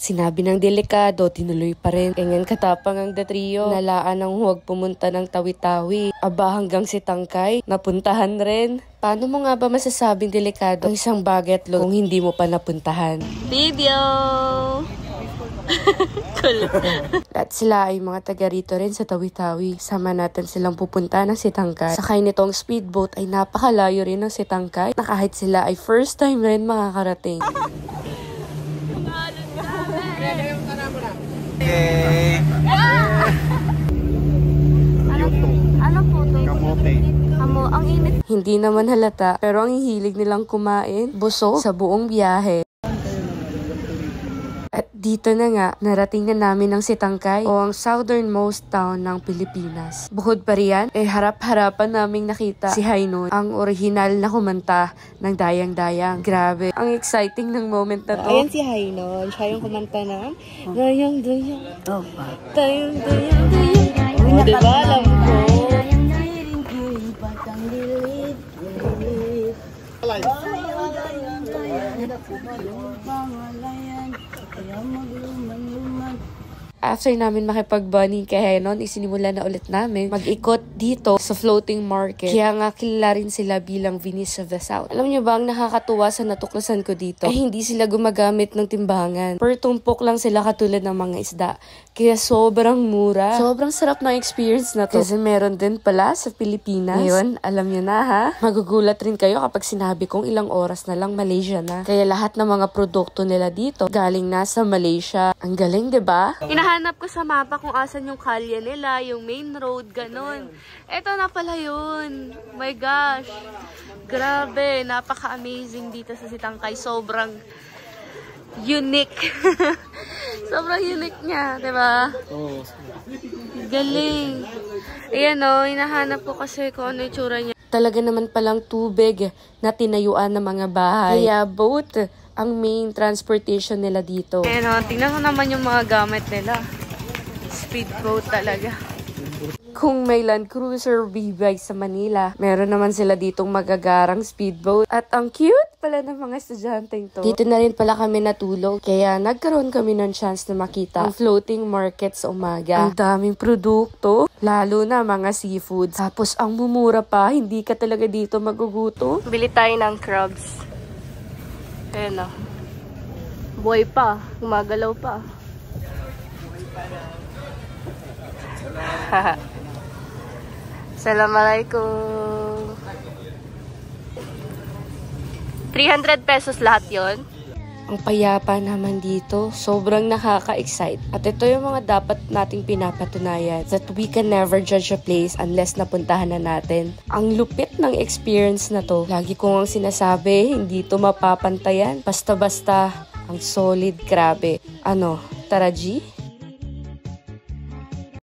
Sinabi ng delikado, tinuloy pa rin. Ganyan katapang ang trio. Nalaan ang huwag pumunta ng Tawi-Tawi. Aba hanggang si Tangkay, napuntahan rin. Paano mo nga ba masasabing delikado ang isang bucket load kung hindi mo pa napuntahan? Video! Cool. At sila ay mga taga rito rin sa Tawi-Tawi. Sama natin silang pupunta ng si Tangkay. Sakay nitong speedboat ay napakalayo rin ng si Tangkay na kahit sila ay first time rin makakarating. Okay. Ano po ito? Kamote. Ang init. Hindi naman halata, pero ang hihilig nilang kumain, busog sa buong biyahe. At dito na nga, narating na namin ang si Tangkay o ang southernmost town ng Pilipinas. Bukod pa riyan, harap-harapan naming nakita si Hainon, ang original na kumanta ng Dayang-Dayang. Grabe, ang exciting ng moment na to. Ayan si Hainon, siya yung kumanta ng Dayang-Dayang, Dayang-Dayang, Dayang. Oh, diba? Alam ko. After namin makipag-bonding kay Hainon, isinimula na ulit namin mag-ikot dito sa floating market. Kaya nga kilala rin sila bilang Venice of the South. Alam niyo ba, ang nakakatuwa sa natuklasan ko dito ay hindi sila gumagamit ng timbangan. Per tumpok lang sila katulad ng mga isda. Kaya sobrang mura. Sobrang sarap ng experience na to. Kasi meron din pala sa Pilipinas. Ngayon, alam niyo na ha. Magugulat rin kayo kapag sinabi kong ilang oras na lang Malaysia na. Kaya lahat ng mga produkto nila dito galing na sa Malaysia. Ang galing, 'di ba? Hinahanap ko sa mapa kung asan yung kalye nila, yung main road, ganun. Eto na pala yun. My gosh. Grabe, napaka-amazing dito sa Sitangkay. Sobrang unique. Sobrang unique niya, diba? Oh. Galing. Ayan o, hinahanap ko kasi kung ano yung tsura niya. Talaga naman palang tubig na tinayuan ng mga bahay. Kaya boat ang main transportation nila dito. Ayan o, tingnan mo naman yung mga gamit nila. Speedboat talaga. Kung may Land Cruiser B-Bike sa Manila, meron naman sila ditong magagarang speedboat. At ang cute pala ng mga estudyanteng to. Dito na rin pala kami natulog, kaya nagkaroon kami ng chance na makita ang floating market sa umaga. Ang daming produkto, lalo na mga seafoods. Tapos ang mumura pa, hindi ka talaga dito magugutom. Bili tayo ng crabs. Ayan o. Buhay pa, gumagalaw pa. Assalamualaikum. 300 pesos lahat yon. Ang payapa naman dito, sobrang nakaka-excite. At ito yung mga dapat nating pinapatunayan, that we can never judge a place unless napuntahan na natin. Ang lupit ng experience na to. Lagi kong ang sinasabi, hindi to mapapantayan. Basta-basta, ang solid, grabe. Ano, tara G?